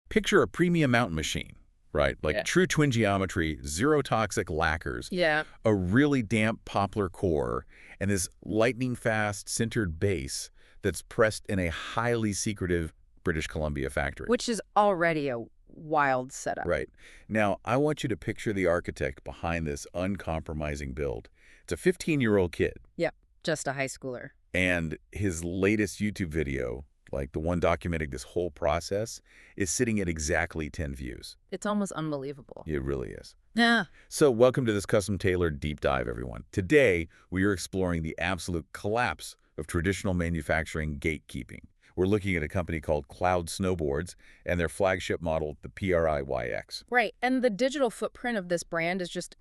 Picture a premium mountain machine, right? Like Yeah. true twin geometry, zero toxic lacquers, Yeah. a really damp poplar core, and this lightning-fast sintered base that's pressed in a highly secretive British Columbia factory. Which is already a wild setup. Right. Now, I want you to picture the architect behind this uncompromising build. It's a 15-year-old kid, Yep. Just a high schooler. and his latest YouTube video, like the one documenting this whole process, is sitting at exactly 10 views. It's almost unbelievable. It really is. Yeah. So welcome to this custom-tailored deep dive, everyone. Today, we are exploring the absolute collapse of traditional manufacturing gatekeeping. We're looking at a company called Cloud Snowboards and their flagship model, the PRIY X. Right. And the digital footprint of this brand is just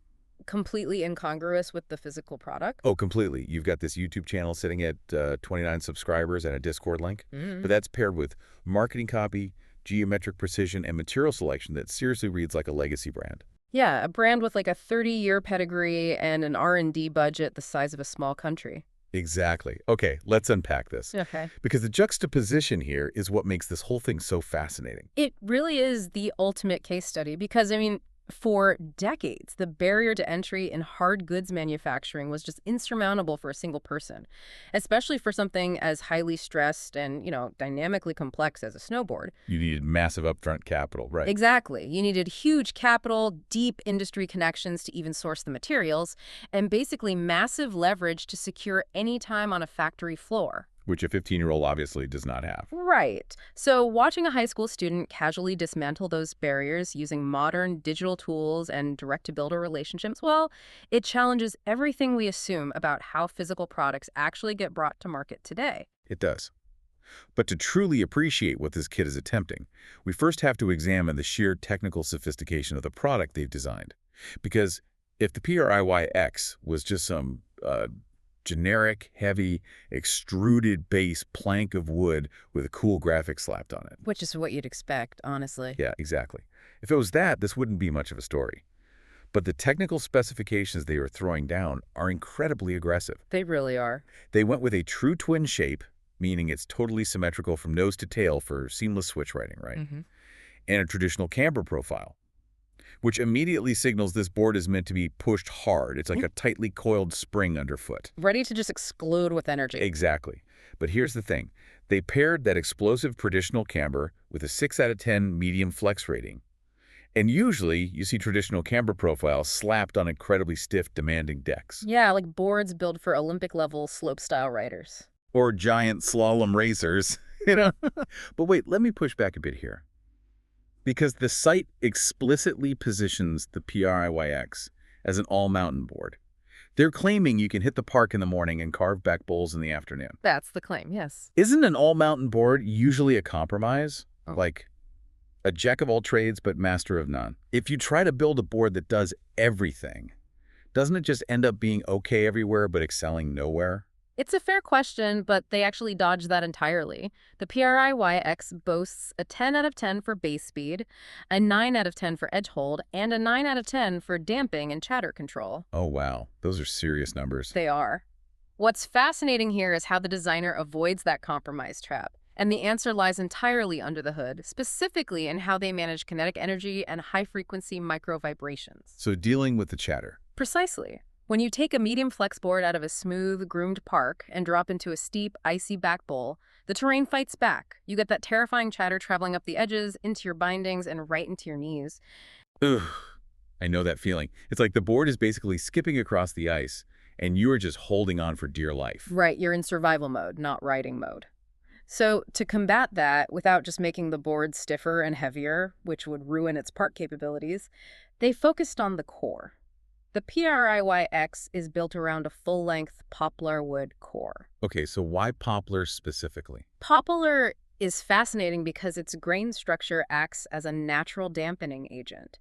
completely incongruous with the physical product. Oh, completely. You've got this YouTube channel sitting at 29 subscribers and a Discord link. Mm-hmm. But that's paired with marketing copy, geometric precision, and material selection that seriously reads like a legacy brand. Yeah, a brand with like a 30-year pedigree and an R&D budget the size of a small country. Exactly. Okay, let's unpack this. Okay. Because the juxtaposition here is what makes this whole thing so fascinating. It really is the ultimate case study because, I mean, for decades, the barrier to entry in hard goods manufacturing was just insurmountable for a single person, especially for something as highly stressed and, dynamically complex as a snowboard. You needed massive upfront capital, right? Exactly. You needed huge capital, deep industry connections to even source the materials, and basically massive leverage to secure any time on a factory floor. Which a 15-year-old obviously does not have. Right. So watching a high school student casually dismantle those barriers using modern digital tools and direct-to-builder relationships, well, it challenges everything we assume about how physical products actually get brought to market today. It does. But to truly appreciate what this kid is attempting, we first have to examine the sheer technical sophistication of the product they've designed. Because if the PRIY X was just some generic, heavy, extruded base plank of wood with a cool graphic slapped on it. Which is what you'd expect, honestly. Yeah, exactly. If it was that, this wouldn't be much of a story. But the technical specifications they are throwing down are incredibly aggressive. They really are. They went with a true twin shape, meaning it's totally symmetrical from nose to tail for seamless switch riding, right? Mm-hmm. And a traditional camber profile, which immediately signals this board is meant to be pushed hard. It's like a tightly coiled spring underfoot. Ready to just explode with energy. Exactly. But here's the thing. They paired that explosive traditional camber with a 6 out of 10 medium flex rating. And usually, you see traditional camber profiles slapped on incredibly stiff, demanding decks. Yeah, like boards built for Olympic-level slope-style riders. Or giant slalom racers, you know? But wait, let me push back a bit here. Because the site explicitly positions the PRIY X as an all-mountain board. They're claiming you can hit the park in the morning and carve back bowls in the afternoon. That's the claim, yes. Isn't an all-mountain board usually a compromise? Oh. Like a jack of all trades but master of none? If you try to build a board that does everything, doesn't it just end up being okay everywhere but excelling nowhere? It's a fair question, but they actually dodged that entirely. The PRIY X boasts a 10 out of 10 for base speed, a 9 out of 10 for edge hold, and a 9 out of 10 for damping and chatter control. Oh, wow. Those are serious numbers. They are. What's fascinating here is how the designer avoids that compromise trap. And the answer lies entirely under the hood, specifically in how they manage kinetic energy and high-frequency micro-vibrations. So dealing with the chatter. Precisely. When you take a medium flex board out of a smooth, groomed park and drop into a steep, icy back bowl, the terrain fights back. You get that terrifying chatter traveling up the edges, into your bindings, and right into your knees. Ugh, I know that feeling. It's like the board is basically skipping across the ice, and you are just holding on for dear life. Right, you're in survival mode, not riding mode. So to combat that, without just making the board stiffer and heavier, which would ruin its park capabilities, they focused on the core. The PRIY X is built around a full-length poplar wood core. Okay, so why poplar specifically? Poplar is fascinating because its grain structure acts as a natural dampening agent.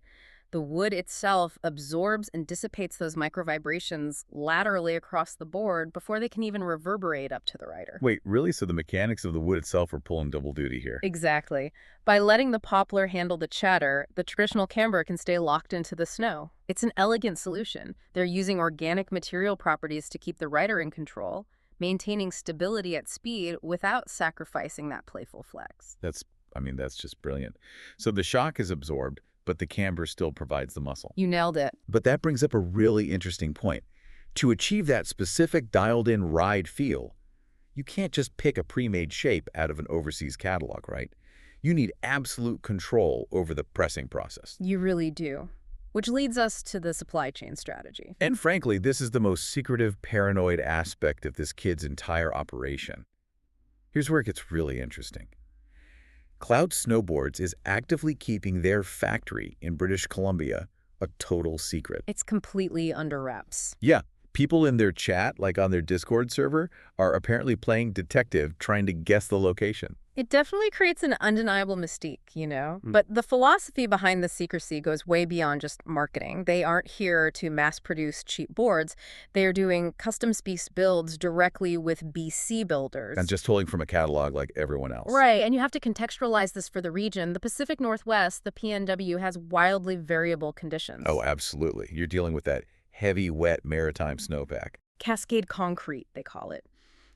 The wood itself absorbs and dissipates those microvibrations laterally across the board before they can even reverberate up to the rider. Wait, really? So the mechanics of the wood itself are pulling double duty here? Exactly. By letting the poplar handle the chatter, the traditional camber can stay locked into the snow. It's an elegant solution. They're using organic material properties to keep the rider in control, maintaining stability at speed without sacrificing that playful flex. That's I mean, that's just brilliant. So the shock is absorbed, but the camber still provides the muscle. You nailed it. But that brings up a really interesting point. To achieve that specific dialed-in ride feel, you can't just pick a pre-made shape out of an overseas catalog, right? You need absolute control over the pressing process. You really do. Which leads us to the supply chain strategy. And frankly, this is the most secretive, paranoid aspect of this kid's entire operation. Here's where it gets really interesting. Cloud Snowboards is actively keeping their factory in British Columbia a total secret. It's completely under wraps. Yeah, people in their chat, like on their Discord server, are apparently playing detective trying to guess the location. It definitely creates an undeniable mystique, you know? But the philosophy behind the secrecy goes way beyond just marketing. They aren't here to mass-produce cheap boards. They are doing custom-piece builds directly with BC builders. And just tolling from a catalog like everyone else. Right, and you have to contextualize this for the region. The Pacific Northwest, the PNW, has wildly variable conditions. Oh, absolutely. You're dealing with that heavy, wet maritime snowpack. Cascade concrete, they call it.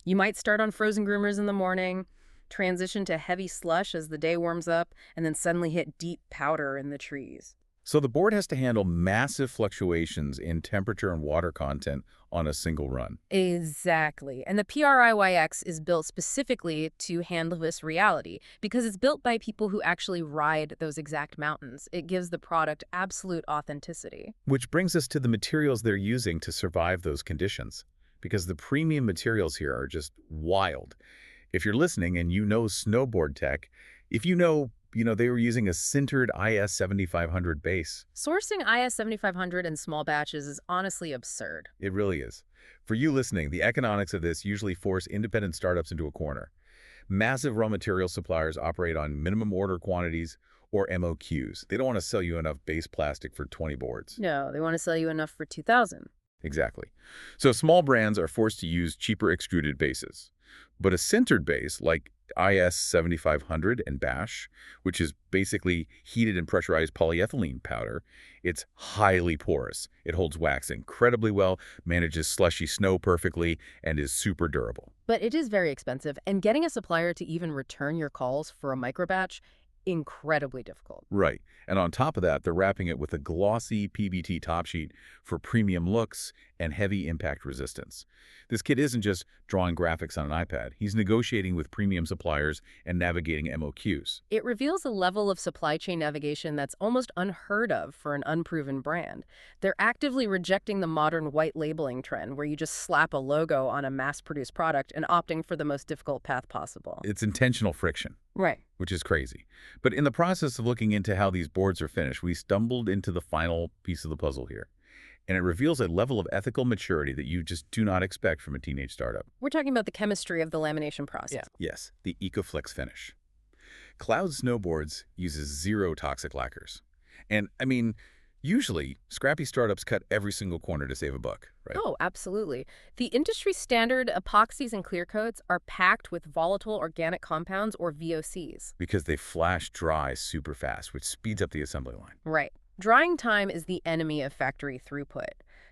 You might start on frozen groomers in the morning, transition to heavy slush as the day warms up, and then suddenly hit deep powder in the trees. So the board has to handle massive fluctuations in temperature and water content on a single run. Exactly. And the PRIY X is built specifically to handle this reality because it's built by people who actually ride those exact mountains. It gives the product absolute authenticity. Which brings us to the materials they're using to survive those conditions. Because the premium materials here are just wild. If you're listening and you know snowboard tech, if you know they were using a sintered IS 7500 base. Sourcing IS 7500 in small batches is honestly absurd. It really is. For you listening, the economics of this usually force independent startups into a corner. Massive raw material suppliers operate on minimum order quantities or MOQs. They don't want to sell you enough base plastic for 20 boards. No, they want to sell you enough for 2,000. Exactly. So small brands are forced to use cheaper extruded bases. But a sintered base like IS 7500 and Bash, which is basically heated and pressurized polyethylene powder, it's highly porous. It holds wax incredibly well, manages slushy snow perfectly, and is super durable. But it is very expensive, and getting a supplier to even return your calls for a microbatch, incredibly difficult. Right. And on top of that, they're wrapping it with a glossy PBT top sheet for premium looks and heavy impact resistance. This kid isn't just drawing graphics on an iPad. He's negotiating with premium suppliers and navigating MOQs. It reveals a level of supply chain navigation that's almost unheard of for an unproven brand. They're actively rejecting the modern white labeling trend where you just slap a logo on a mass-produced product and opting for the most difficult path possible. It's intentional friction. Right. Which is crazy. But in the process of looking into how these boards are finished, we stumbled into the final piece of the puzzle here. And it reveals a level of ethical maturity that you just do not expect from a teenage startup. We're talking about the chemistry of the lamination process. Yes, the EcoFlex finish. Cloud Snowboards uses 0 toxic lacquers. And, I mean, usually, scrappy startups cut every single corner to save a buck, right? Oh, absolutely. The industry standard epoxies and clear coats are packed with volatile organic compounds, or VOCs. Because they flash dry super fast, which speeds up the assembly line. Right. Drying time is the enemy of factory throughput.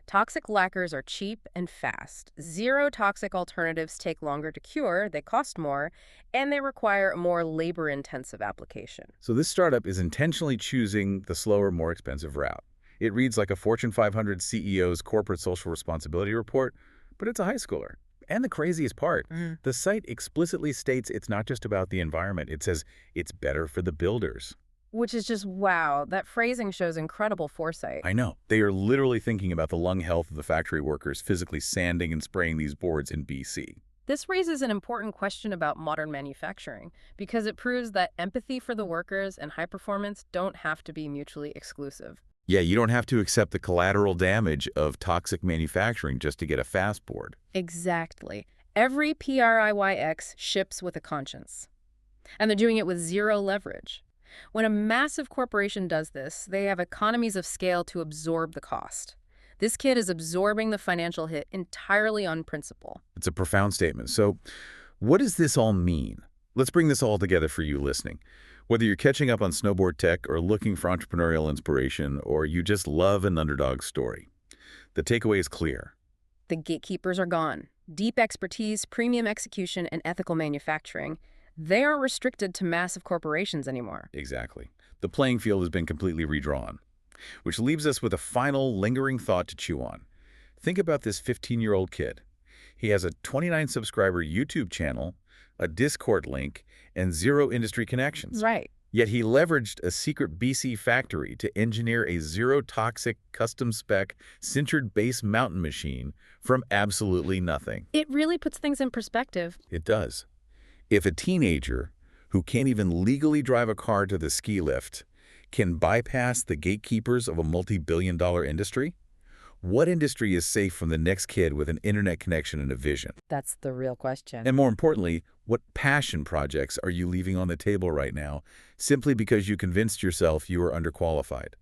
Toxic lacquers are cheap and fast. 0 toxic alternatives take longer to cure, they cost more, and they require a more labor-intensive application. So this startup is intentionally choosing the slower, more expensive route. It reads like a Fortune 500 CEO's corporate social responsibility report, but it's a high schooler. And the craziest part, the site explicitly states it's not just about the environment. It says it's better for the builders. Which is just, wow, that phrasing shows incredible foresight. I know. They are literally thinking about the lung health of the factory workers physically sanding and spraying these boards in BC. This raises an important question about modern manufacturing, because it proves that empathy for the workers and high performance don't have to be mutually exclusive. Yeah, you don't have to accept the collateral damage of toxic manufacturing just to get a fast board. Exactly. Every PRIY X ships with a conscience. And they're doing it with 0 leverage. When a massive corporation does this, they have economies of scale to absorb the cost. This kid is absorbing the financial hit entirely on principle. It's a profound statement. So what does this all mean? Let's bring this all together for you listening. Whether you're catching up on snowboard tech or looking for entrepreneurial inspiration, or you just love an underdog story, the takeaway is clear. The gatekeepers are gone. Deep expertise, premium execution, and ethical manufacturing. They aren't restricted to massive corporations anymore. Exactly. The playing field has been completely redrawn. Which leaves us with a final lingering thought to chew on. Think about this 15-year-old kid. He has a 29-subscriber YouTube channel, a Discord link, and zero industry connections. Right. Yet he leveraged a secret BC factory to engineer a zero-toxic, custom-spec, sintered base mountain machine from absolutely nothing. It really puts things in perspective. It does. If a teenager who can't even legally drive a car to the ski lift can bypass the gatekeepers of a multi-billion-dollar industry, what industry is safe from the next kid with an internet connection and a vision? That's the real question. And more importantly, what passion projects are you leaving on the table right now simply because you convinced yourself you were underqualified?